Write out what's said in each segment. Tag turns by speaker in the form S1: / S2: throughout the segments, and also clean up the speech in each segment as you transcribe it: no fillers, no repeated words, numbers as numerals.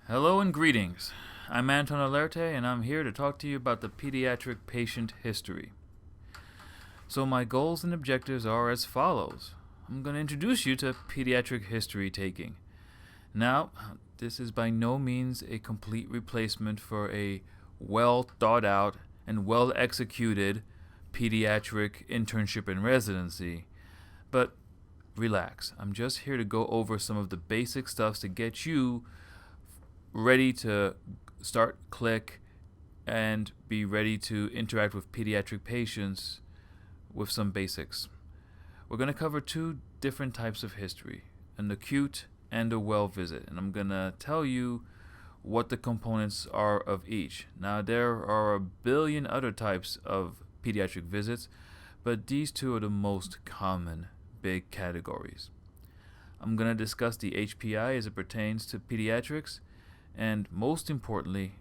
S1: Hello and greetings. I'm Anton Alerte, and I'm here to talk to you about the pediatric patient history. So my goals and objectives are as follows. I'm going to introduce you to Pediatric History Taking. Now, this is by no means a complete replacement for a well thought out and well executed pediatric internship and residency, but relax. I'm just here to go over some of the basic stuff to get you ready to start click and be ready to interact with pediatric patients with some basics. We're going to cover two different types of history, an acute and a well visit, and I'm going to tell you what the components are of each. Now, there are a billion other types of pediatric visits, but these two are the most common big categories. I'm going to discuss the HPI as it pertains to pediatrics, and most importantly,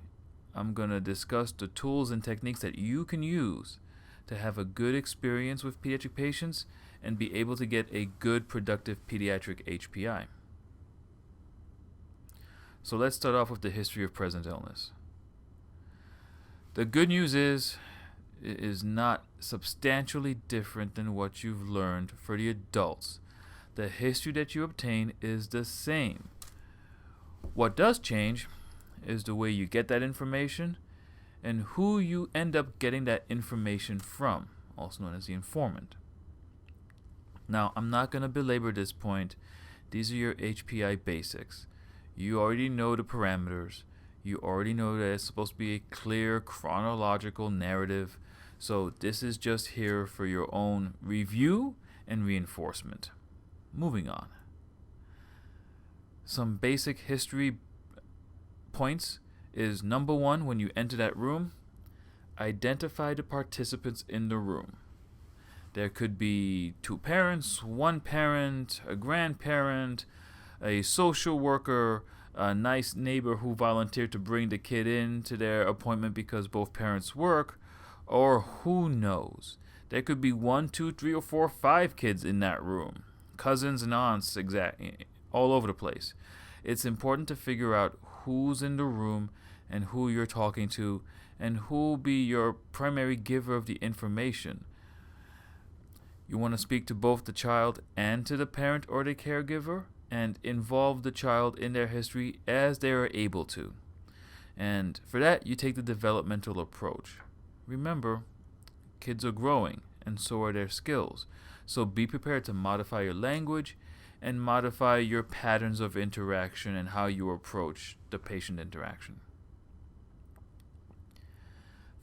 S1: I'm going to discuss the tools and techniques that you can use to have a good experience with pediatric patients and be able to get a good, productive pediatric HPI. So let's start off with the history of present illness. The good news is, it is not substantially different than what you've learned for the adults. The history that you obtain is the same. What does change is the way you get that information and who you end up getting that information from, also known as the informant. Now, I'm not going to belabor this point. These are your HPI basics. You already know the parameters. You already know that it's supposed to be a clear chronological narrative. So this is just here for your own review and reinforcement. Moving on. Some basic history points is number one, when you enter that room, identify the participants in the room. There could be two parents, one parent, a grandparent, a social worker, a nice neighbor who volunteered to bring the kid in to their appointment because both parents work, or who knows. There could be 1, 2, 3, or 4, 5 kids in that room, cousins and aunts, all over the place. It's important to figure out who's in the room and who you're talking to and who will be your primary giver of the information. You want to speak to both the child and to the parent or the caregiver and involve the child in their history as they are able to. And for that, you take the developmental approach. Remember, kids are growing and so are their skills. So be prepared to modify your language and modify your patterns of interaction and how you approach the patient interaction.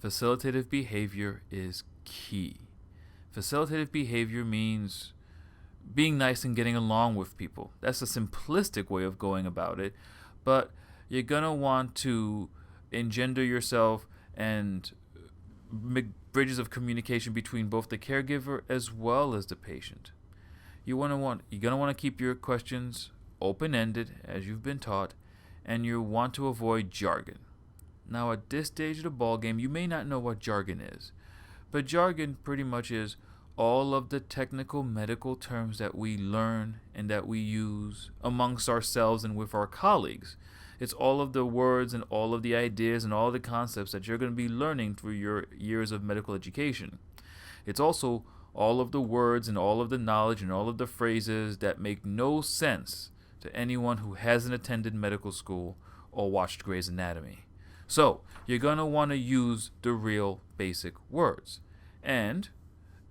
S1: Facilitative behavior is key. Facilitative behavior means being nice and getting along with people. That's a simplistic way of going about it, but you're going to want to engender yourself and make bridges of communication between both the caregiver as well as the patient. You're gonna want to keep your questions open-ended as you've been taught, and you want to avoid jargon. Now, at this stage of the ball game, you may not know what jargon is, but jargon pretty much is all of the technical medical terms that we learn and that we use amongst ourselves and with our colleagues. It's all of the words and all of the ideas and all of the concepts that you're going to be learning through your years of medical education. It's also all of the words and all of the knowledge and all of the phrases that make no sense to anyone who hasn't attended medical school or watched Grey's Anatomy. So, you're going to want to use the real basic words. And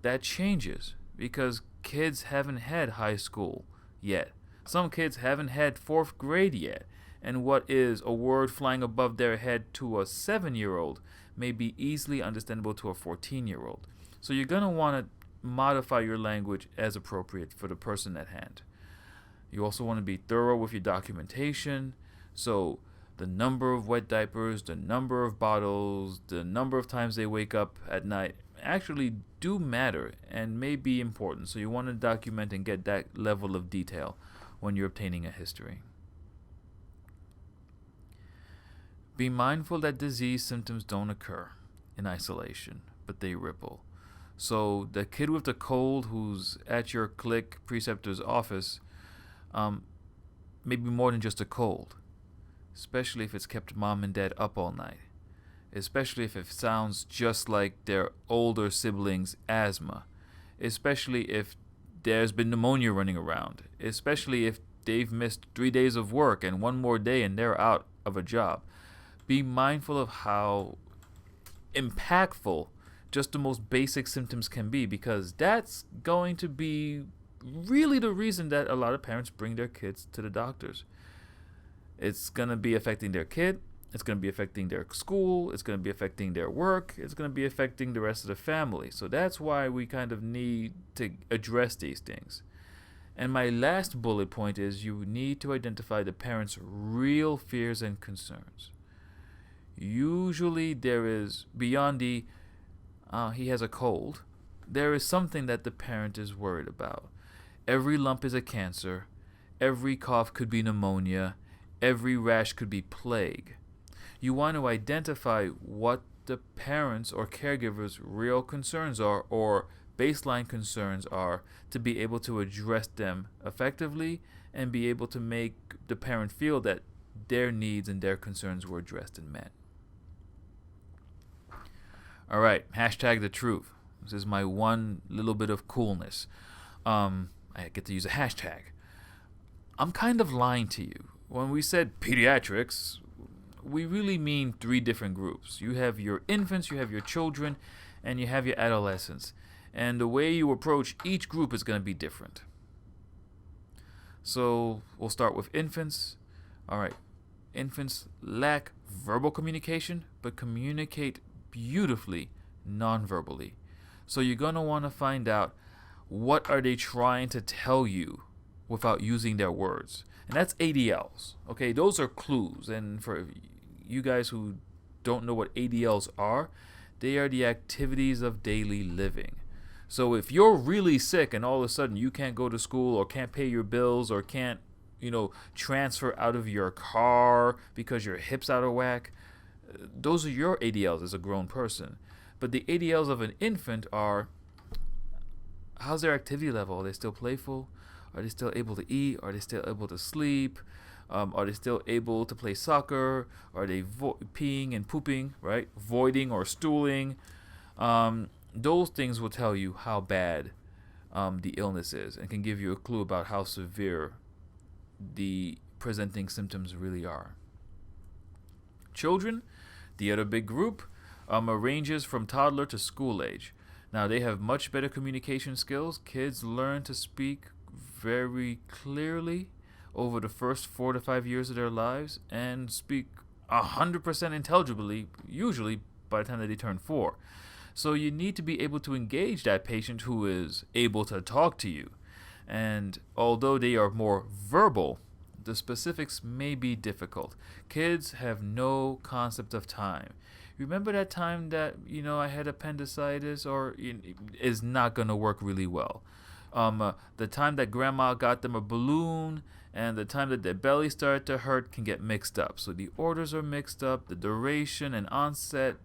S1: that changes because kids haven't had high school yet. Some kids haven't had 4th grade yet. And what is a word flying above their head to a 7-year-old may be easily understandable to a 14-year-old. So you're going to want to modify your language as appropriate for the person at hand. You also want to be thorough with your documentation. So the number of wet diapers, the number of bottles, the number of times they wake up at night actually do matter and may be important. So you want to document and get that level of detail when you're obtaining a history. Be mindful that disease symptoms don't occur in isolation, but they ripple. So the kid with the cold who's at your click preceptor's office may be more than just a cold. especially if it's kept mom and dad up all night, especially if it sounds just like their older siblings' asthma, especially if there's been pneumonia running around, especially if they've missed 3 days of work and one more day and they're out of a job. Be mindful of how impactful just the most basic symptoms can be, because that's going to be really the reason that a lot of parents bring their kids to the doctors. It's going to be affecting their kid. It's going to be affecting their school. It's going to be affecting their work. It's going to be affecting the rest of the family. So that's why we kind of need to address these things. And my last bullet point is you need to identify the parent's real fears and concerns. Usually there is, beyond the he has a cold, there is something that the parent is worried about. Every lump is a cancer. Every cough could be pneumonia. Every rash could be plague. You want to identify what the parents' or caregivers' real concerns are, or baseline concerns are, to be able to address them effectively and be able to make the parent feel that their needs and their concerns were addressed and met. All right, hashtag the truth. This is my one little bit of coolness. I get to use a hashtag. I'm kind of lying to you. When we said pediatrics, we really mean 3 different groups. You have your infants, you have your children, and you have your adolescents. And the way you approach each group is going to be different. So we'll start with infants. All right, infants lack verbal communication, but communicate beautifully non-verbally. So you're going to want to find out, what are they trying to tell you without using their words? And that's ADLs. Okay, those are clues. And for you guys who don't know what ADLs are, they are the activities of daily living. So if you're really sick and all of a sudden you can't go to school or can't pay your bills or can't, transfer out of your car because your hip's out of whack, those are your ADLs as a grown person. But the ADLs of an infant are, how's their activity level? Are they still playful? Are they still able to eat? Are they still able to sleep? Are they still able to play soccer? Are they peeing and pooping, right? Voiding or stooling? Those things will tell you how bad the illness is and can give you a clue about how severe the presenting symptoms really are. Children, the other big group, ranges from toddler to school age. Now, they have much better communication skills. Kids learn to speak very clearly over the first 4 to 5 years of their lives and speak 100% intelligibly, usually by the time that they turn 4. So you need to be able to engage that patient who is able to talk to you. And although they are more verbal, the specifics may be difficult. Kids have no concept of time. Remember that time that, I had appendicitis, or is not going to work really well. The time that grandma got them a balloon and the time that their belly started to hurt can get mixed up. So the orders are mixed up, the duration and onset,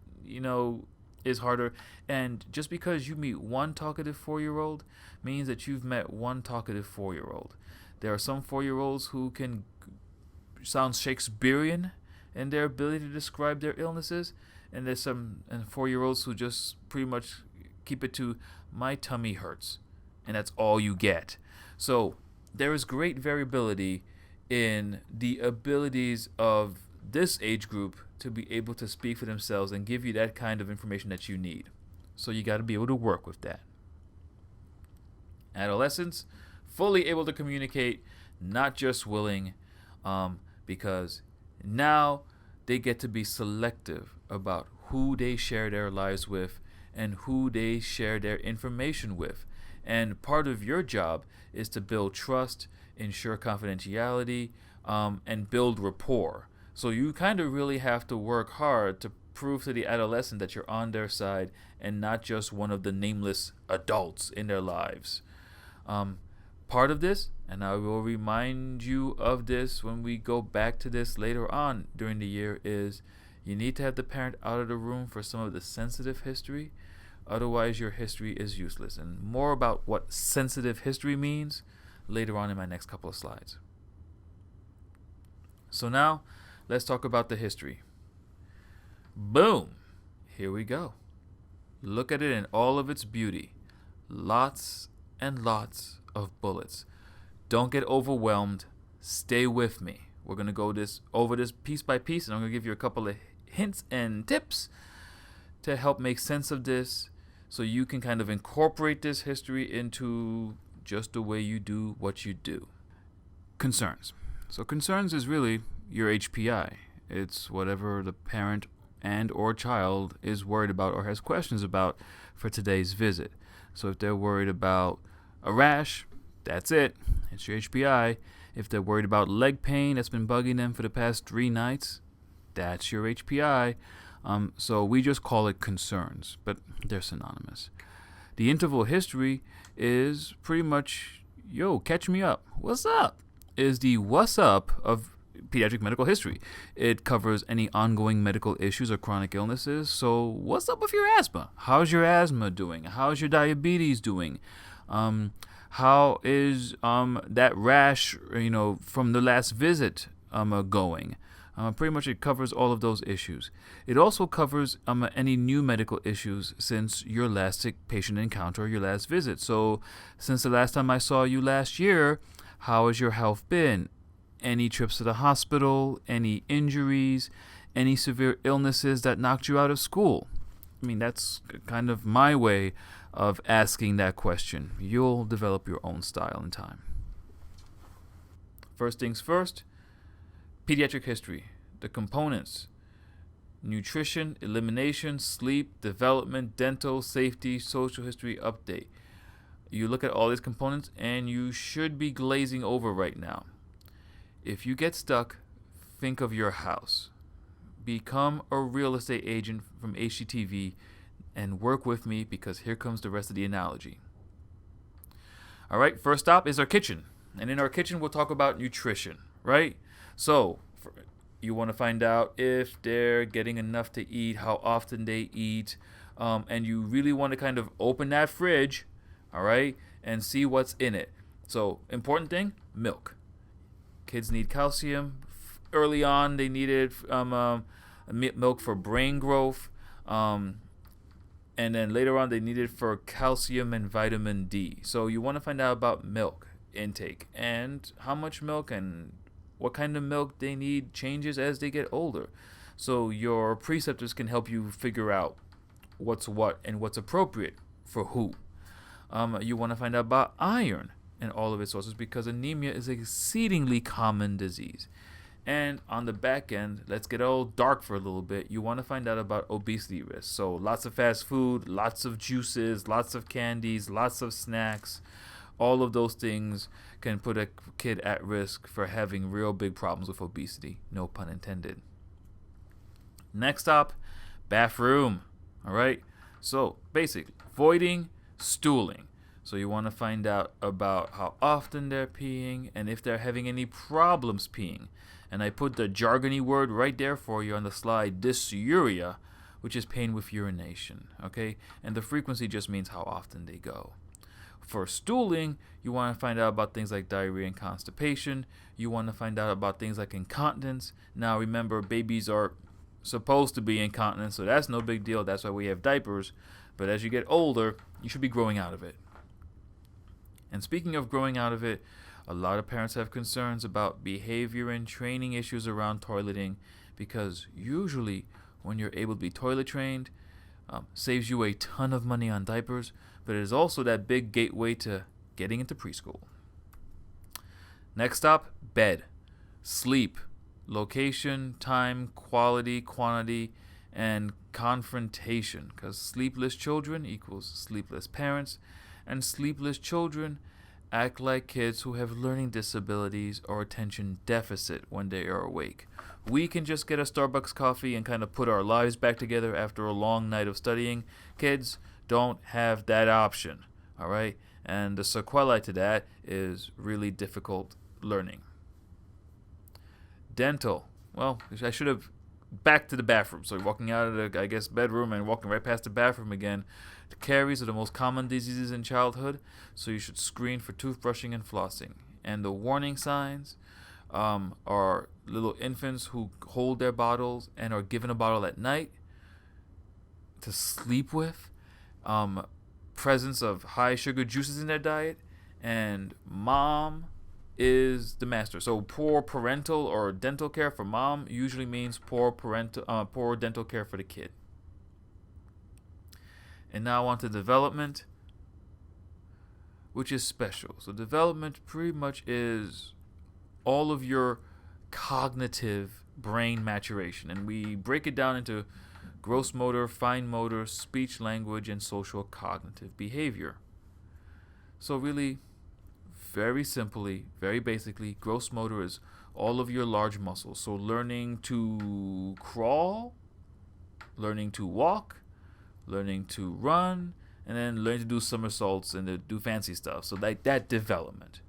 S1: is harder. And just because you meet one talkative 4-year-old means that you've met one talkative 4-year-old. There are some 4-year-olds who can sound Shakespearean in their ability to describe their illnesses, and there's some 4-year-olds who just pretty much keep it to, my tummy hurts, and that's all you get. So there is great variability in the abilities of this age group to be able to speak for themselves and give you that kind of information that you need. So you got to be able to work with that. Adolescents, fully able to communicate, not just willing, because now they get to be selective about who they share their lives with and who they share their information with. And part of your job is to build trust, ensure confidentiality, and build rapport. So you kind of really have to work hard to prove to the adolescent that you're on their side and not just one of the nameless adults in their lives. Part of this, and I will remind you of this when we go back to this later on during the year, is you need to have the parent out of the room for some of the sensitive history. Otherwise, your history is useless. And more about what sensitive history means later on in my next couple of slides. So now, let's talk about the history. Boom! Here we go. Look at it in all of its beauty. Lots and lots of bullets. Don't get overwhelmed. Stay with me. We're going to go over this piece by piece, and I'm going to give you a couple of hints and tips to help make sense of this so you can kind of incorporate this history into just the way you do what you do. Concerns. So concerns is really your HPI. It's whatever the parent and or child is worried about or has questions about for today's visit. So if they're worried about a rash, that's it. It's your HPI. If they're worried about leg pain that's been bugging them for the past 3 nights, that's your HPI. So we just call it concerns, but they're synonymous. The interval history is pretty much, yo, catch me up. What's up? Is the what's up of pediatric medical history. It covers any ongoing medical issues or chronic illnesses. So what's up with your asthma? How's your asthma doing? How's your diabetes doing? How is that rash, from the last visit going? Pretty much it covers all of those issues. It also covers any new medical issues since your last sick patient encounter or your last visit. So since the last time I saw you last year, how has your health been? Any trips to the hospital, any injuries, any severe illnesses that knocked you out of school? I mean, that's kind of my way of asking that question. You'll develop your own style in time. First things first, pediatric history. The components: nutrition, elimination, sleep, development, dental, safety, social history, update. You look at all these components and you should be glazing over right now. If you get stuck, think of your house. Become a real estate agent from HGTV and work with me, because here comes the rest of the analogy. All right, first stop is our kitchen. And in our kitchen, we'll talk about nutrition, right? So you want to find out if they're getting enough to eat, how often they eat, and you really want to kind of open that fridge, all right, and see what's in it. So important thing, milk. Kids need calcium. Early on, they needed milk for brain growth. And then later on, they needed for calcium and vitamin D. So you want to find out about milk intake and how much milk and what kind of milk they need changes as they get older. So your preceptors can help you figure out what's what and what's appropriate for who. You want to find out about iron and all of its sources, because anemia is an exceedingly common disease. And on the back end, let's get all dark for a little bit. You want to find out about obesity risk. So lots of fast food, lots of juices, lots of candies, lots of snacks. All of those things can put a kid at risk for having real big problems with obesity. No pun intended. Next up, bathroom. All right. So basically, avoiding stooling. So you want to find out about how often they're peeing and if they're having any problems peeing. And I put the jargony word right there for you on the slide, dysuria, which is pain with urination, okay? And the frequency just means how often they go. For stooling, you want to find out about things like diarrhea and constipation. You want to find out about things like incontinence. Now remember, babies are supposed to be incontinent, so that's no big deal. That's why we have diapers. But as you get older, you should be growing out of it. And speaking of growing out of it, a lot of parents have concerns about behavior and training issues around toileting, because usually when you're able to be toilet trained, saves you a ton of money on diapers, but it is also that big gateway to getting into preschool. Next up, bed, sleep, location, time, quality, quantity, and confrontation, because sleepless children equals sleepless parents, and sleepless children act like kids who have learning disabilities or attention deficit when they are awake. We can just get a Starbucks coffee and kind of put our lives back together after a long night of studying. Kids don't have that option, all right? And the sequelae to that is really difficult learning. Dental. Well, I should have back to the bathroom. So walking out of the, bedroom and walking right past the bathroom again. The caries are the most common diseases in childhood, so you should screen for toothbrushing and flossing. And the warning signs are little infants who hold their bottles and are given a bottle at night to sleep with, presence of high sugar juices in their diet, and mom is the master. So poor parental or dental care for mom usually means poor dental care for the kid. And now on to development, which is special. So development pretty much is all of your cognitive brain maturation, and we break it down into gross motor, fine motor, speech, language, and social cognitive behavior. So really, very simply, very basically, gross motor is all of your large muscles. So learning to crawl, learning to walk, learning to run, and then learning to do somersaults and to do fancy stuff. So like that development.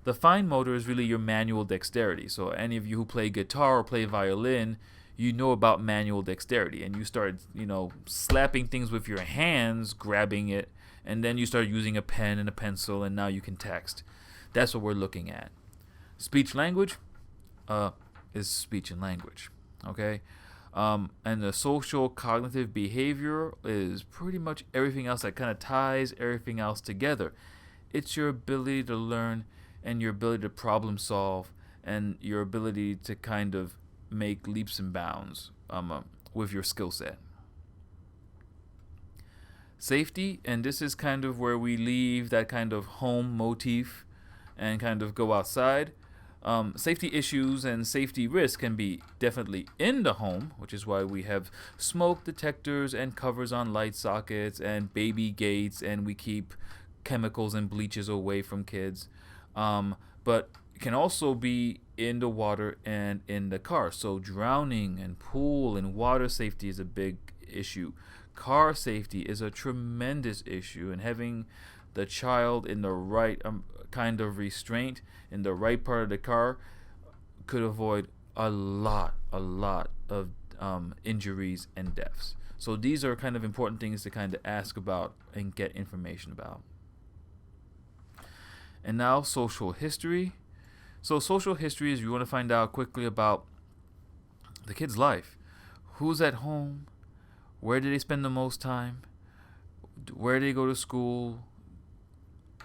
S1: The fine motor is really your manual dexterity. So any of you who play guitar or play violin, you know about manual dexterity, and you start, slapping things with your hands, grabbing it, and then you start using a pen and a pencil, and now you can text. That's what we're looking at. Speech language is speech and language, okay? And the social cognitive behavior is pretty much everything else that kind of ties everything else together. It's your ability to learn and your ability to problem solve and your ability to kind of make leaps and bounds with your skill set. Safety, and this is kind of where we leave that kind of home motif and kind of go outside. Safety issues and safety risks can be definitely in the home, which is why we have smoke detectors and covers on light sockets and baby gates, and we keep chemicals and bleaches away from kids. But it can also be in the water and in the car. So drowning and pool and water safety is a big issue. Car safety is a tremendous issue, and having the child in the right kind of restraint in the right part of the car could avoid a lot of injuries and deaths. So these are kind of important things to kind of ask about and get information about. And now social history. So social history is you want to find out quickly about the kid's life. Who's at home? Where do they spend the most time? Where do they go to school?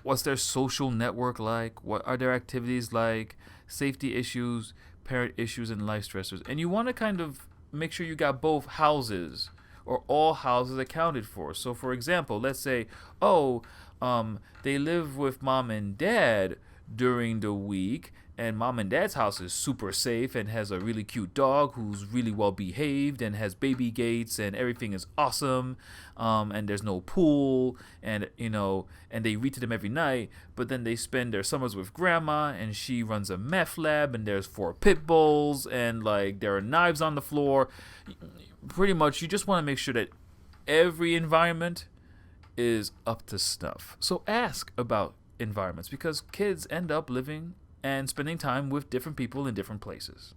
S1: What's their social network like? What are their activities like? Safety issues, parent issues, and life stressors. And you want to kind of make sure you got both houses or all houses accounted for. So for example, let's say, they live with mom and dad during the week, and mom and dad's house is super safe and has a really cute dog who's really well behaved and has baby gates and everything is awesome, and there's no pool, and and they read to them every night. But then they spend their summers with grandma, and she runs a meth lab, and there's 4 pit bulls, and like there are knives on the floor. Pretty much, you just want to make sure that every environment is up to snuff. So ask about environments, because kids end up living and spending time with different people in different places.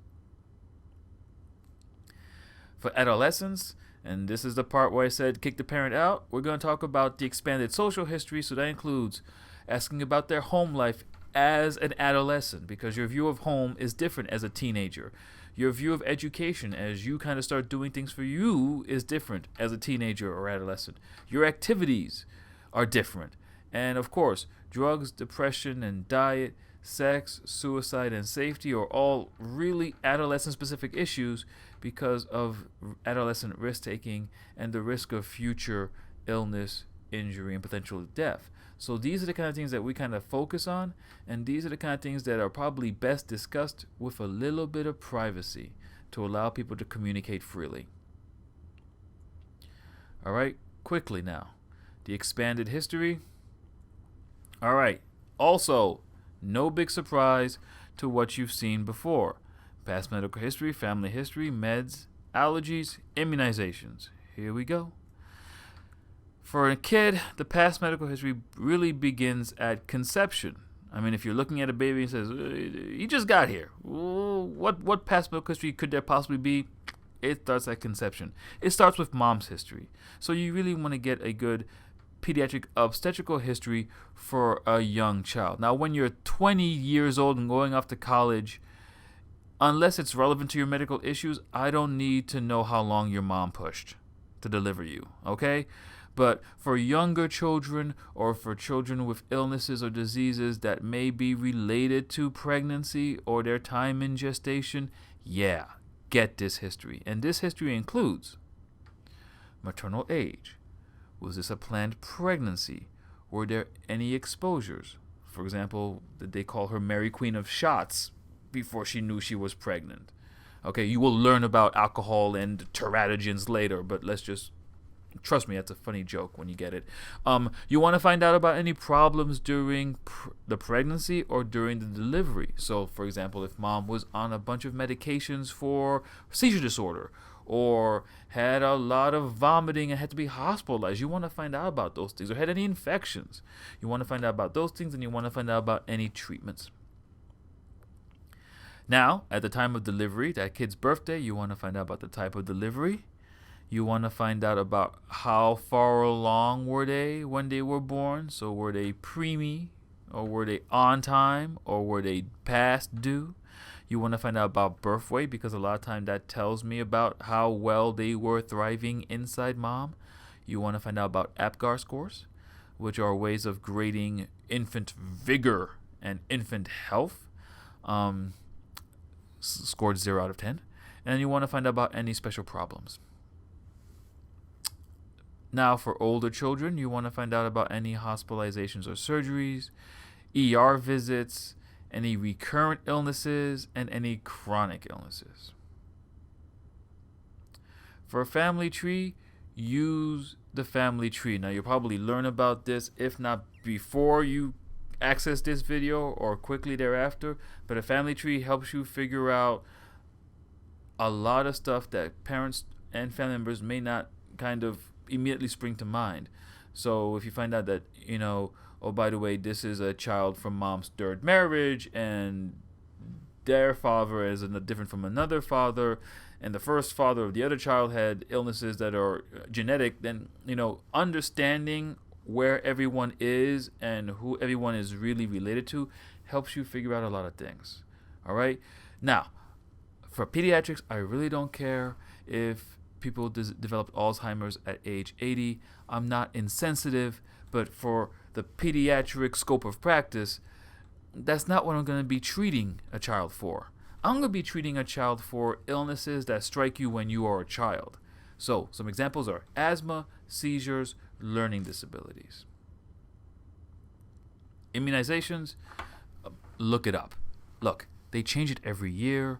S1: For adolescents, and this is the part where I said kick the parent out, we're going to talk about the expanded social history. So that includes asking about their home life as an adolescent, because your view of home is different as a teenager. Your view of education as you kind of start doing things for you is different as a teenager or adolescent. Your activities are different. And of course, drugs, depression, and diet, sex, suicide, and safety are all really adolescent-specific issues because of adolescent risk-taking and the risk of future illness, injury, and potential death. So these are the kind of things that we kind of focus on, and these are the kind of things that are probably best discussed with a little bit of privacy to allow people to communicate freely. All right, quickly now. The expanded history. All right, also, no big surprise to what you've seen before. Past medical history, family history, meds, allergies, immunizations. Here we go. For a kid, the past medical history really begins at conception. I mean, if you're looking at a baby and says, he just got here, what past medical history could there possibly be? It starts at conception. It starts with mom's history. So you really want to get a good pediatric obstetrical history for a young child. Now, when you're 20 years old and going off to college, unless it's relevant to your medical issues, I don't need to know how long your mom pushed to deliver you, okay? But for younger children or for children with illnesses or diseases that may be related to pregnancy or their time in gestation, yeah, get this history. And this history includes maternal age. Was this a planned pregnancy? Were there any exposures? For example, did they call her Mary Queen of Shots before she knew she was pregnant? Okay, you will learn about alcohol and teratogens later, but let's just trust me, that's a funny joke when you get it. You want to find out about any problems during the pregnancy or during the delivery. So, for example, if mom was on a bunch of medications for seizure disorder or had a lot of vomiting and had to be hospitalized, you want to find out about those things. Or had any infections, you want to find out about those things, and you want to find out about any treatments. Now, at the time of delivery, that kid's birthday, you want to find out about the type of delivery. You want to find out about how far along were they when they were born. So were they preemie, or were they on time, or were they past due? You want to find out about birth weight, because a lot of time that tells me about how well they were thriving inside mom. You want to find out about APGAR scores, which are ways of grading infant vigor and infant health, scored 0 out of 10. And you want to find out about any special problems. Now, for older children, you want to find out about any hospitalizations or surgeries, ER visits, any recurrent illnesses, and any chronic illnesses. For a family tree, use the family tree. Now, you'll probably learn about this, if not before you access this video or quickly thereafter, but a family tree helps you figure out a lot of stuff that parents and family members may not kind of immediately spring to mind. So if you find out that, oh, by the way, this is a child from mom's third marriage and their father is different from another father, and the first father of the other child had illnesses that are genetic, then, understanding where everyone is and who everyone is really related to helps you figure out a lot of things. All right? Now, for pediatrics, I really don't care if people developed Alzheimer's at age 80. I'm not insensitive, but for the pediatric scope of practice, that's not what I'm going to be treating a child for. I'm going to be treating a child for illnesses that strike you when you are a child. So, some examples are asthma, seizures, learning disabilities. Immunizations, look it up. Look, they change it every year.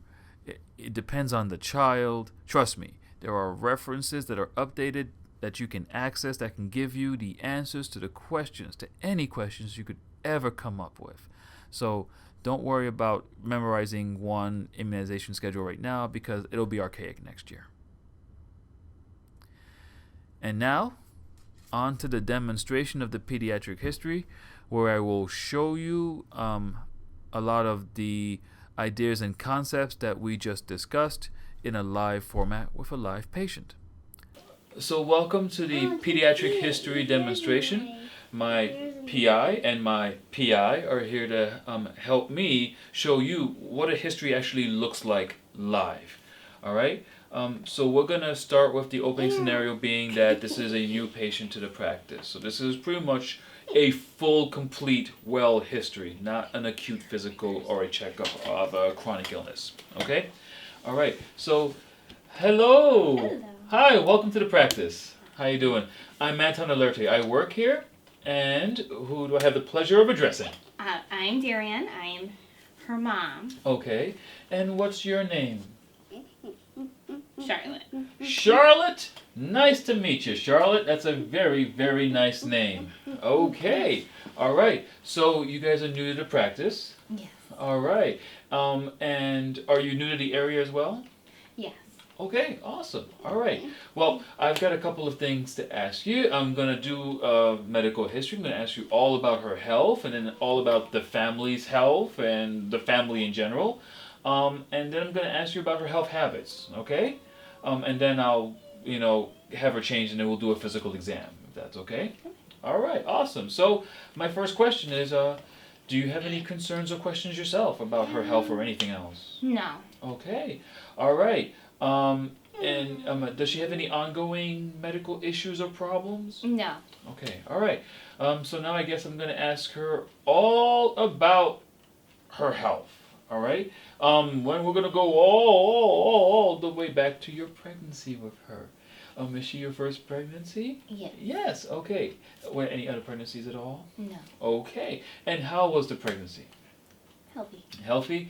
S1: It depends on the child. Trust me. There are references that are updated that you can access that can give you the answers to the questions, to any questions you could ever come up with. So don't worry about memorizing one immunization schedule right now, because it'll be archaic next year. And now, on to the demonstration of the pediatric history, where I will show you a lot of the ideas and concepts that we just discussed in a live format with a live patient. So welcome to the pediatric history demonstration. My PI and my PI are here to help me show you what a history actually looks like live. All right? So we're going to start with the opening scenario being that this is a new patient to the practice. So this is pretty much a full, complete, well history, not an acute physical or a checkup of a chronic illness. Okay? All right. So, hello.
S2: Hello.
S1: Hi, welcome to the practice. How you doing? I'm Anton Alerte. I work here, and who do I have the pleasure of addressing?
S2: I'm Darian. I'm her mom.
S1: Okay. And what's your name?
S2: Charlotte.
S1: Charlotte? Nice to meet you, Charlotte. That's a very, very nice name. Okay. All right. So you guys are new to the practice?
S2: Yes.
S1: All right. And are you new to the area as well?
S2: Yes.
S1: Okay, awesome. All right. Well, I've got a couple of things to ask you. I'm going to do medical history. I'm going to ask you all about her health, and then all about the family's health and the family in general. And then I'm going to ask you about her health habits, okay? And then I'll, have her change, and then we'll do a physical exam, if that's okay. All right, awesome. So my first question is, do you have any concerns or questions yourself about her health or anything else?
S2: No.
S1: Okay. All right. And does she have any ongoing medical issues or problems?
S2: No.
S1: Okay. All right. So now I guess I'm going to ask her all about her health. All right. When we're going to go all the way back to your pregnancy with her. Is she your first pregnancy?
S2: Yes.
S1: Yes. Okay. Were any other pregnancies at all?
S2: No.
S1: Okay. And how was the pregnancy?
S2: Healthy.
S1: Healthy.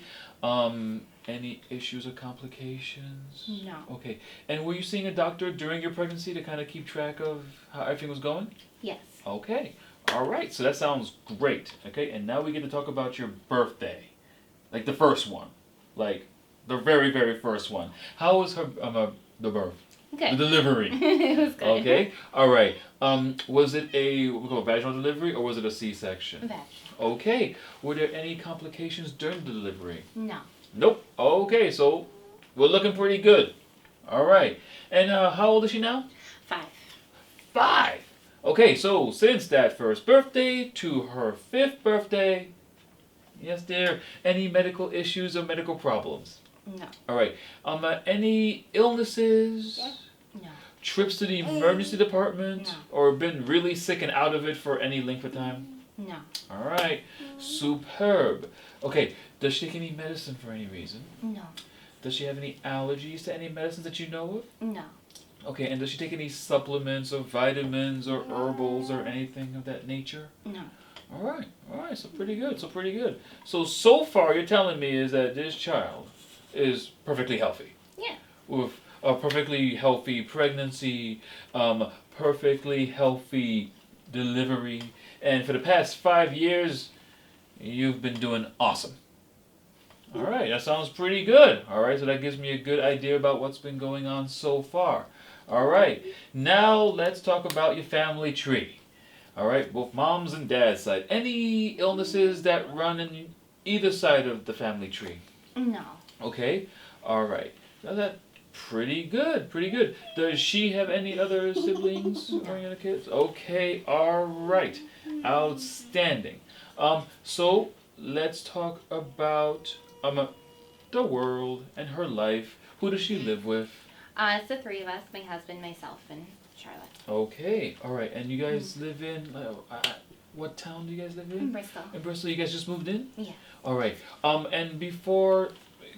S1: Any issues or complications?
S2: No.
S1: Okay. And were you seeing a doctor during your pregnancy to kind of keep track of how everything was going?
S2: Yes.
S1: Okay. All right. So that sounds great. Okay. And now we get to talk about your birthday, like the first one, like the very very first one. How was her the birth?
S2: Good.
S1: The delivery.
S2: It was good.
S1: Okay. All right. Was it a what we call a vaginal delivery or was it a C-section?
S2: Vaginal.
S1: Okay. Were there any complications during the delivery?
S2: No.
S1: Nope. Okay, so we're looking pretty good. All right. And how old is she now?
S2: 5.
S1: 5. Okay, so since that first birthday to her 5th birthday, yes, dear, any medical issues or medical problems?
S2: No.
S1: All right. Any illnesses?
S2: No.
S1: Trips to the emergency department?
S2: No.
S1: Or been really sick and out of it for any length of time?
S2: No.
S1: All right. Superb. Okay, does she take any medicine for any reason?
S2: No.
S1: Does she have any allergies to any medicines that you know of?
S2: No.
S1: Okay, and does she take any supplements or vitamins or herbals or anything of that nature?
S2: No.
S1: All right, so pretty good, So far you're telling me is that this child is perfectly healthy.
S2: Yeah.
S1: With a perfectly healthy pregnancy, perfectly healthy delivery, and for the past 5 years, you've been doing awesome. All right, that sounds pretty good. All right, so that gives me a good idea about what's been going on so far. All right, now let's talk about your family tree. All right, both mom's and dad's side. Any illnesses that run in either side of the family tree?
S2: No.
S1: Okay, all right. Now that's pretty good, pretty good. Does she have any other siblings or any other kids? Okay, all right. Outstanding. So let's talk about the world and her life. Who does she live with?
S2: It's the 3 of us, my husband, myself, and Charlotte.
S1: Okay, all right. And you guys live in what town do you guys live in?
S2: In Bristol.
S1: In Bristol. You guys just moved in?
S2: Yeah.
S1: All right. And before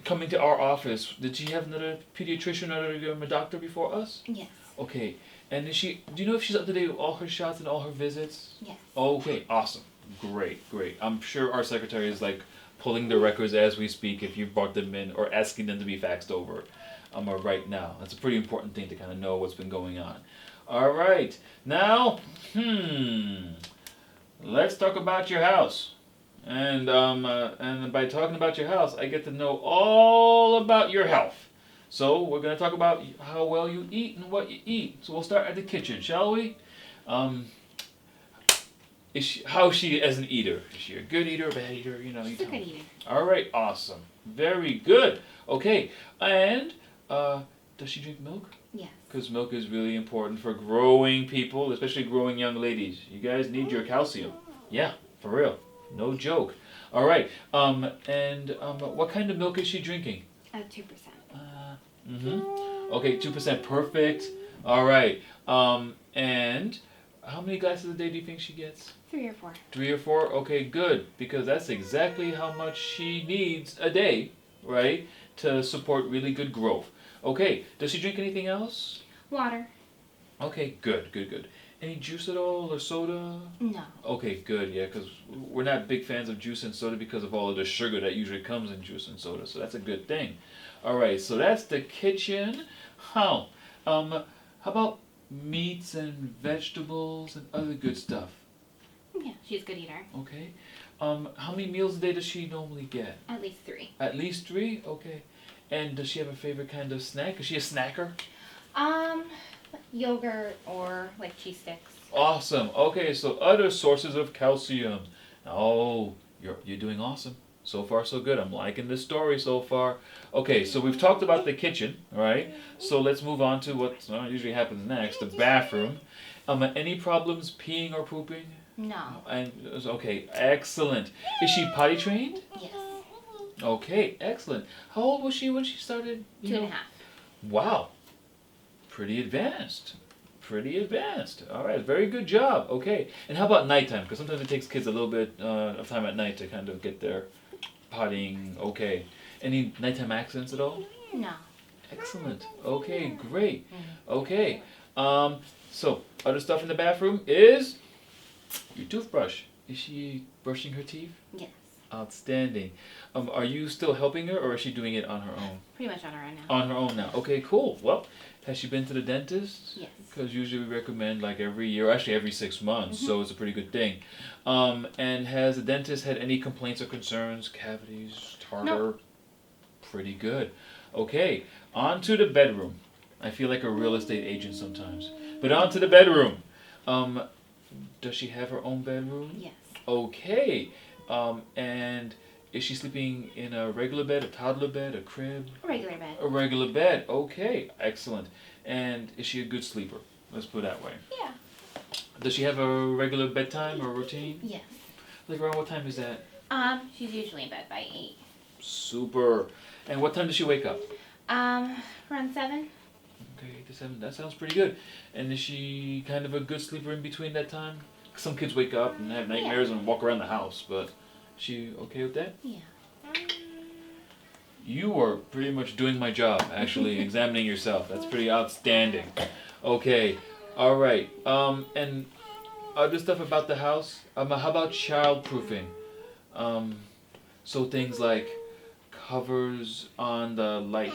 S1: coming to our office, did she have another pediatrician or a doctor before us?
S2: Yes.
S1: Okay. And is she? Do you know if she's up to date with all her shots and all her visits?
S2: Yes.
S1: Okay. Awesome. Great. I'm sure our secretary is like pulling the records as we speak if you brought them in or asking them to be faxed over. Right now. That's a pretty important thing to kind of know what's been going on. All right. Now, let's talk about your house. And by talking about your house, I get to know all about your health. So we're going to talk about how well you eat and what you eat. So we'll start at the kitchen, shall we? How is she as an eater? Is she a good eater, a bad eater? You know,
S2: She's a good eater.
S1: All right, awesome, very good. Okay, and does she drink milk?
S2: Yes.
S1: Because milk is really important for growing people, especially growing young ladies. You guys need your calcium. Yeah, for real, no joke. All right, and what kind of milk is she drinking?
S2: 2%.
S1: Okay, 2%, perfect. All right, and how many glasses a day do you think she gets?
S2: 3 or 4.
S1: 3 or 4? Okay, good. Because that's exactly how much she needs a day, right? To support really good growth. Okay, does she drink anything else?
S2: Water.
S1: Okay, good. Any juice at all or soda?
S2: No.
S1: Okay, good, yeah, because we're not big fans of juice and soda because of all of the sugar that usually comes in juice and soda, so that's a good thing. All right, so that's the kitchen. How about meats and vegetables and other good stuff?
S2: Yeah, she's a good eater.
S1: Okay. How many meals a day does she normally get?
S2: At least 3.
S1: At least 3? Okay. And does she have a favorite kind of snack? Is she a snacker?
S2: Yogurt or like cheese sticks.
S1: Awesome. Okay, so other sources of calcium. Oh, you're doing awesome. So far, so good. I'm liking this story so far. Okay, so we've talked about the kitchen, right? So let's move on to what usually happens next, the bathroom. Any problems peeing or pooping?
S2: No.
S1: And okay, excellent. Is she potty trained?
S2: Yes.
S1: Okay, excellent. How old was she when she started?
S2: 2.5.
S1: Wow, pretty advanced. Pretty advanced. All right, very good job. Okay, and how about nighttime? Because sometimes it takes kids a little bit of time at night to kind of get their pottying. Okay, any nighttime accidents at all?
S2: No.
S1: Excellent. Okay, great. Okay, so other stuff in the bathroom is your toothbrush. Is she brushing her teeth?
S2: Yes.
S1: Outstanding. Are you still helping her, or is she doing it on her own?
S2: Pretty much on her own now.
S1: On her own now. Okay, cool. Well, has she been to the dentist?
S2: Yes.
S1: Because usually we recommend like every year, actually every 6 months, so it's a pretty good thing. And has the dentist had any complaints or concerns, cavities, tartar?
S2: No.
S1: Pretty good. Okay, on to the bedroom. I feel like a real estate agent sometimes. But on to the bedroom. Does she have her own bedroom?
S2: Yes.
S1: Okay. And is she sleeping in a regular bed, a toddler bed, a crib?
S2: A regular bed.
S1: A regular bed. Okay, excellent. And is she a good sleeper? Let's put it that way.
S2: Yeah.
S1: Does she have a regular bedtime or routine?
S2: Yes.
S1: Like around what time is that?
S2: She's usually in bed by 8.
S1: Super. And what time does she wake up?
S2: Around 7.
S1: Okay, 8 to 7. That sounds pretty good. And is she kind of a good sleeper in between that time? Some kids wake up and have nightmares and walk around the house, but is she okay with that?
S2: Yeah.
S1: You are pretty much doing my job, actually, examining yourself. That's pretty outstanding. Okay, all right. And other stuff about the house? How about child-proofing? So things like covers on the light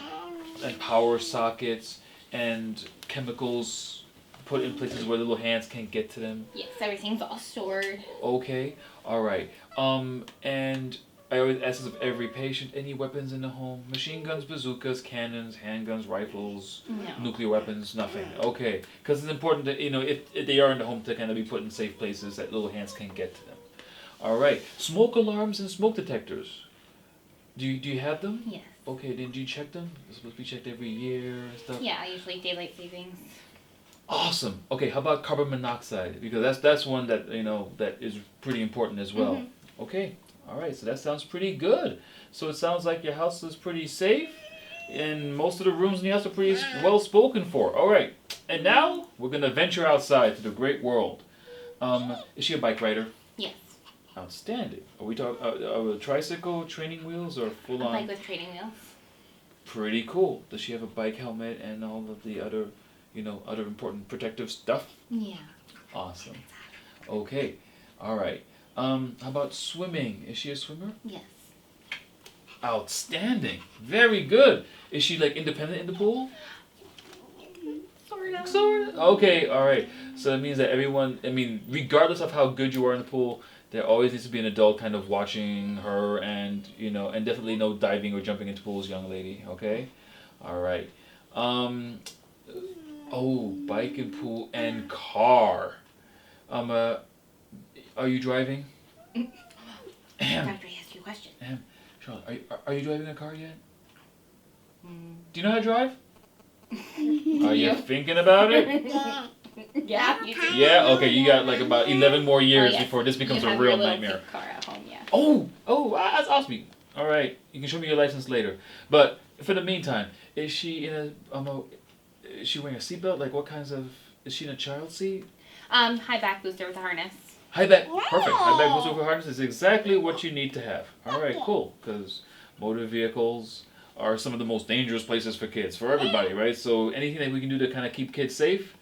S1: and power sockets and chemicals put in places where little hands can't get to them.
S2: Yes, everything's all stored.
S1: Okay, all right. And I always ask this of every patient, any weapons in the home? Machine guns, bazookas, cannons, handguns, rifles,
S2: No.
S1: nuclear weapons, nothing. Okay, because it's important that, if they are in the home, to kind of be put in safe places that little hands can't get to them. All right, smoke alarms and smoke detectors. Do you have them?
S2: Yes.
S1: Okay, did you check them? They're supposed to be checked every year and stuff?
S2: Yeah, usually daylight savings.
S1: Awesome. Okay, how about carbon monoxide? Because that's one that that is pretty important as well. Okay. All right. So that sounds pretty good. So it sounds like your house is pretty safe, and most of the rooms in the house are pretty well spoken for. All right. And now we're gonna venture outside to the great world. Is she a bike rider?
S2: Yes.
S1: Outstanding. Are we talking tricycle, training wheels, or full
S2: A
S1: on?
S2: bike with training wheels.
S1: Pretty cool. Does she have a bike helmet and all of the other other important protective stuff?
S2: Yeah.
S1: Awesome. Okay. All right. How about swimming? Is she a swimmer?
S2: Yes.
S1: Outstanding. Very good. Is she like independent in the pool?
S2: Sort of.
S1: Sort of. Okay. All right. So that means that everyone, regardless of how good you are in the pool, there always needs to be an adult kind of watching her, and and definitely no diving or jumping into pools, young lady. Okay. All right. Oh, bike and pool and car. Are you driving?
S2: After he asked you a question.
S1: Charlotte, are you driving a car yet? Do you know how to drive? Are you thinking about it?
S2: Yeah. You do.
S1: Yeah. Okay. You got like about 11 more years
S2: yes.
S1: before this becomes
S2: You
S1: a
S2: have
S1: real
S2: your little
S1: nightmare.
S2: pink car at home, yeah.
S1: Oh, that's awesome. All right. You can show me your license later. But for the meantime, is she in is she wearing a seatbelt? Like what kinds of? Is she in a child seat?
S2: High back booster with a harness.
S1: High back, perfect. High back booster with harness is exactly what you need to have. All right, cool. Because motor vehicles are some of the most dangerous places for kids, for everybody, right? So anything that we can do to kind of keep kids safe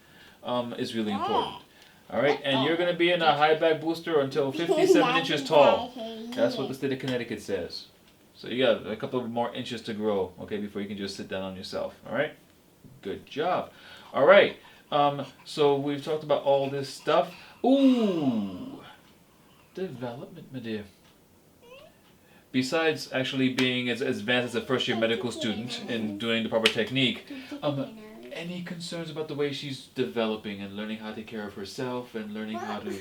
S1: is really important. All right, and you're going to be in a high back booster until 57 inches tall. That's what the state of Connecticut says. So you got a couple of more inches to grow, okay, before you can just sit down on yourself. All right? Good job. All right. So we've talked about all this stuff. Ooh, development, my dear. Besides actually being as advanced as a first-year medical student and doing the proper technique, any concerns about the way she's developing and learning how to take care of herself and learning how to,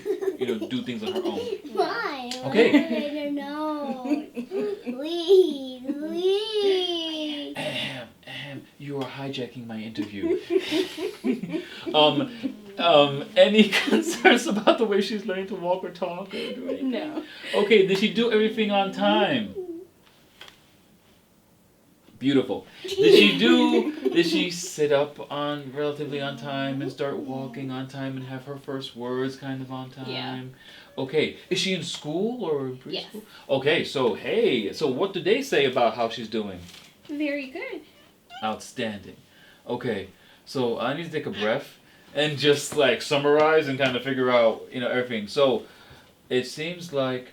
S1: do things on her own?
S3: Why?
S1: Okay.
S3: I don't know. Please.
S1: You are hijacking my interview. Any concerns about the way she's learning to walk or talk or do anything?
S2: No.
S1: Okay, did she do everything on time? Beautiful. Did she sit up on relatively on time and start walking on time and have her first words kind of on time?
S2: Yeah.
S1: Okay. Is she in school or in preschool?
S2: Yes.
S1: Okay, so what do they say about how she's doing?
S2: Very good.
S1: Outstanding. Okay, so I need to take a breath and just like summarize and kind of figure out, everything. So it seems like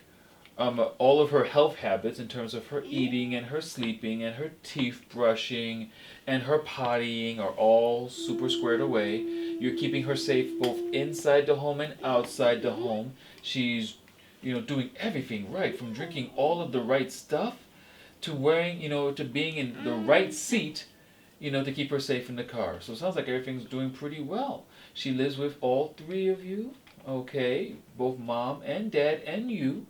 S1: all of her health habits in terms of her eating and her sleeping and her teeth brushing and her pottying are all super squared away. You're keeping her safe both inside the home and outside the home. She's, doing everything right, from drinking all of the right stuff to wearing, to being in the right seat, to keep her safe in the car. So it sounds like everything's doing pretty well. She lives with all three of you, okay, both mom and dad and you.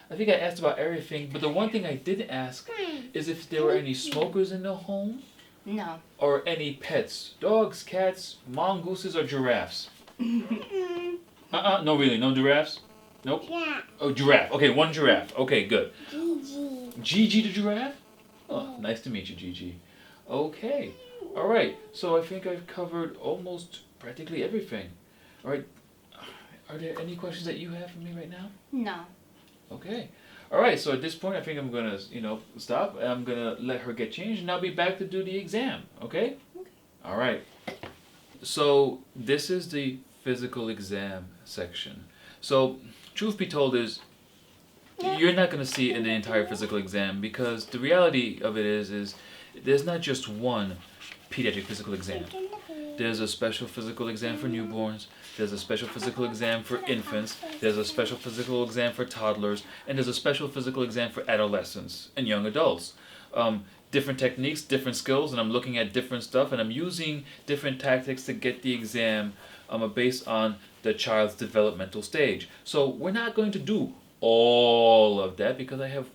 S1: I think I asked about everything, but the one thing I didn't ask is if there were any smokers in the home
S2: No.
S1: or any pets. Dogs, cats, mongooses, or giraffes? No really, no giraffes? Nope.
S3: Yeah.
S1: Oh, giraffe. Okay, one giraffe. Okay, good.
S3: Gigi.
S1: Gigi the giraffe? Oh, nice to meet you, Gigi. Okay. All right. So I think I've covered almost practically everything. All right. Are there any questions that you have for me right now?
S2: No.
S1: Okay. All right. So at this point, I think I'm gonna, stop. I'm gonna let her get changed, and I'll be back to do the exam. Okay? All right. So this is the physical exam section. So truth be told is you're not going to see it in the entire physical exam because the reality of it is there's not just one pediatric physical exam. There's a special physical exam for newborns, there's a special physical exam for infants, there's a special physical exam for toddlers, and there's a special physical exam for adolescents and young adults. Different techniques, different skills, and I'm looking at different stuff, and I'm using different tactics to get the exam based on the child's developmental stage. So we're not going to do all of that because I have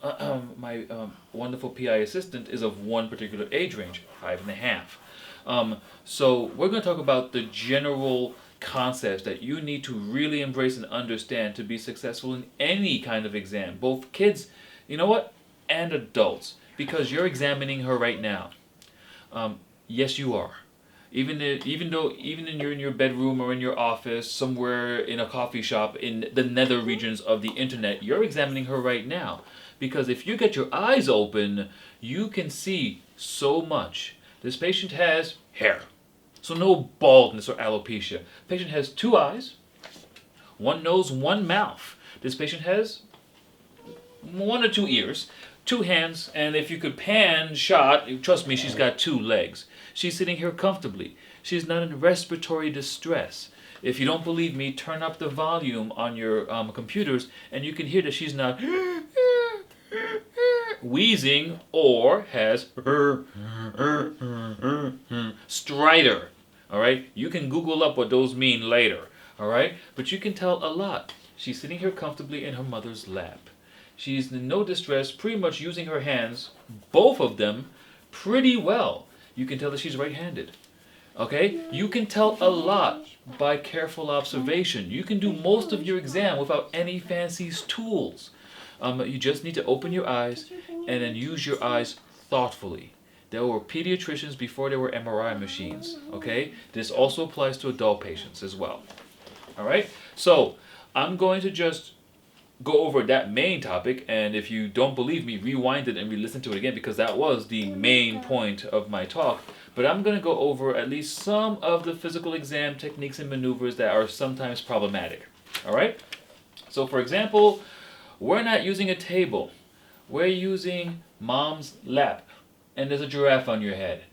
S1: my wonderful PI assistant is of one particular age range, 5.5. So we're going to talk about the general concepts that you need to really embrace and understand to be successful in any kind of exam, both kids, and adults, because you're examining her right now. Yes, you are. Even you're in your bedroom or in your office, somewhere in a coffee shop in the nether regions of the internet, you're examining her right now. Because if you get your eyes open, you can see so much. This patient has hair, so no baldness or alopecia. Patient has 2 eyes, 1 nose, 1 mouth. This patient has 1 or 2 ears, 2 hands, and if you could pan shot, trust me, she's got 2 legs. She's sitting here comfortably. She's not in respiratory distress. If you don't believe me, turn up the volume on your computers and you can hear that she's not wheezing or has stridor. All right? You can Google up what those mean later. All right? But you can tell a lot. She's sitting here comfortably in her mother's lap. She's in no distress, pretty much using her hands, both of them, pretty well. You can tell that she's right-handed. Okay? You can tell a lot by careful observation. You can do most of your exam without any fancy tools. You just need to open your eyes and then use your eyes thoughtfully. There were pediatricians before there were MRI machines. Okay? This also applies to adult patients as well. All right? So, I'm going to just go over that main topic, and if you don't believe me, rewind it and re-listen to it again because that was the main point of my talk. But I'm going to go over at least some of the physical exam techniques and maneuvers that are sometimes problematic. All right? So for example, we're not using a table. We're using mom's lap, and there's a giraffe on your head.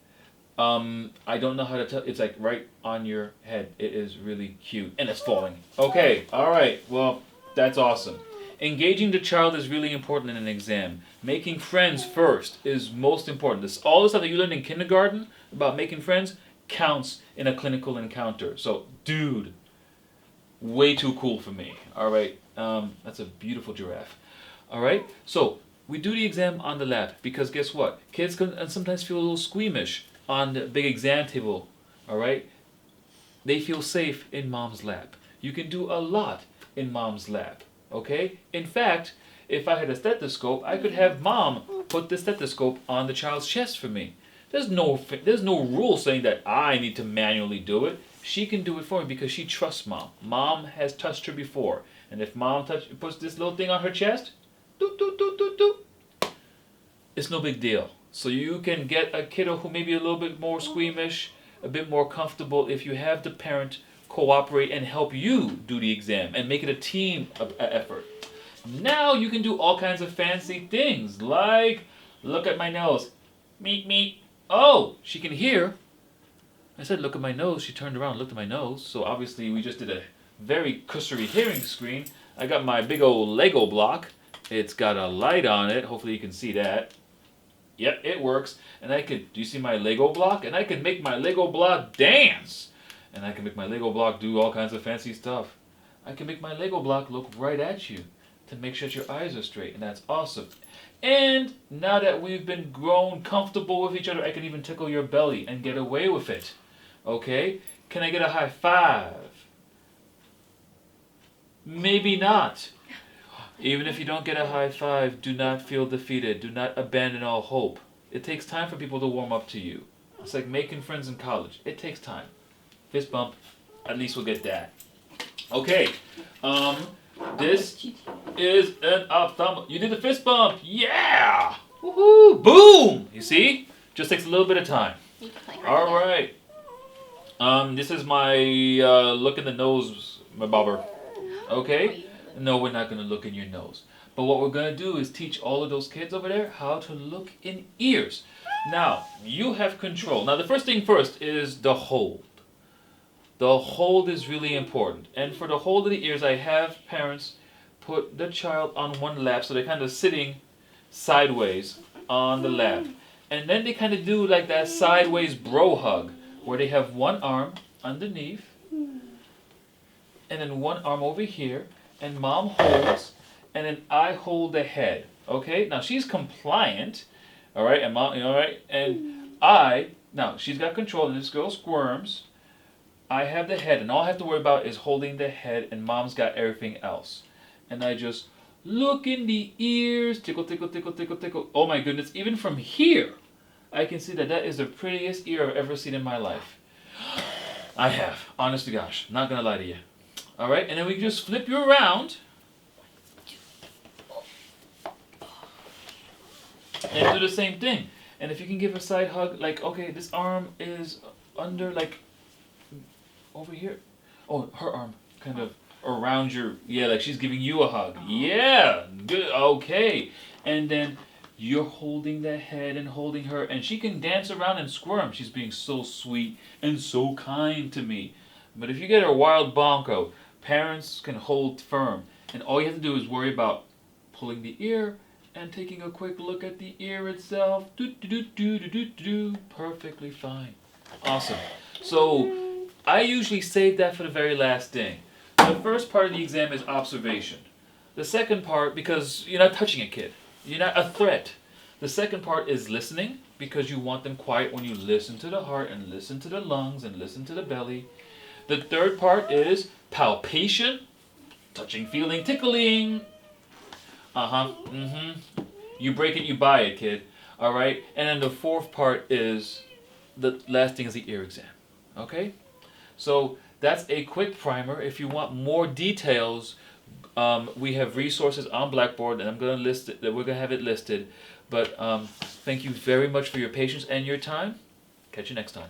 S1: I don't know how to tell. It's like right on your head. It is really cute, and it's falling. Okay, all right. Well, that's awesome. Engaging the child is really important in an exam. Making friends first is most important. All the stuff that you learned in kindergarten about making friends counts in a clinical encounter. So, dude, way too cool for me. All right, that's a beautiful giraffe. All right, so we do the exam on the lap because guess what? Kids can sometimes feel a little squeamish on the big exam table. All right, they feel safe in mom's lap. You can do a lot in mom's lap. Okay? In fact, if I had a stethoscope, I could have mom put the stethoscope on the child's chest for me. There's no rule saying that I need to manually do it. She can do it for me because she trusts mom. Mom has touched her before. And if mom puts this little thing on her chest, doot, doot, doot, doot, doot, it's no big deal. So you can get a kiddo who may be a little bit more squeamish, a bit more comfortable if you have the parent cooperate and help you do the exam and make it a team effort. Now you can do all kinds of fancy things like, look at my nose. Meet, meet. Oh, she can hear. I said, look at my nose. She turned around and looked at my nose. So obviously we just did a very cursory hearing screen. I got my big old Lego block. It's got a light on it. Hopefully you can see that. Yep, it works. And do you see my Lego block? And I can make my Lego block dance. And I can make my Lego block do all kinds of fancy stuff. I can make my Lego block look right at you to make sure that your eyes are straight. And that's awesome. And now that we've been grown comfortable with each other, I can even tickle your belly and get away with it. Okay? Can I get a high five? Maybe not. Even if you don't get a high five, do not feel defeated. Do not abandon all hope. It takes time for people to warm up to you. It's like making friends in college. It takes time. Fist bump. At least we'll get that. Okay. This is an ophthalmic. You did the fist bump. Yeah. Woohoo. Boom. You see? Just takes a little bit of time. All right. This is my look in the nose, my bobber. Okay? No, we're not going to look in your nose. But what we're going to do is teach all of those kids over there how to look in ears. Now, you have control. Now, the first thing first is the hold. The hold is really important. And for the hold of the ears, I have parents put the child on one lap, so they're kind of sitting sideways on the lap. And then they kind of do like that sideways bro hug, where they have one arm underneath, and then one arm over here, and mom holds, and then I hold the head. Okay? Now she's compliant, all right? And mom, all right? And now she's got control, and this girl squirms. I have the head, and all I have to worry about is holding the head, and mom's got everything else. And I just look in the ears, tickle, tickle, tickle, tickle, tickle. Oh my goodness, even from here, I can see that is the prettiest ear I've ever seen in my life. I have, honest to gosh, not gonna lie to you. All right, and then we can just flip you around and do the same thing. And if you can give a side hug, like, okay, this arm is under, like, over here. Oh, her arm kind of around your, yeah, like she's giving you a hug. Yeah, good, okay. And then you're holding the head and holding her, and she can dance around and squirm. She's being so sweet and so kind to me. But if you get a wild bonko, parents can hold firm, and all you have to do is worry about pulling the ear and taking a quick look at the ear itself. Do do do do do do do. Perfectly fine. Awesome. So I usually save that for the very last thing. The first part of the exam is observation. The second part, because you're not touching a kid. You're not a threat. The second part is listening, because you want them quiet when you listen to the heart and listen to the lungs and listen to the belly. The third part is palpation, touching, feeling, tickling. You break it, you buy it, kid. All right? And then the fourth part is, the last thing is the ear exam. Okay? So that's a quick primer. If you want more details, we have resources on Blackboard, and I'm going to list it. We're going to have it listed. But thank you very much for your patience and your time. Catch you next time.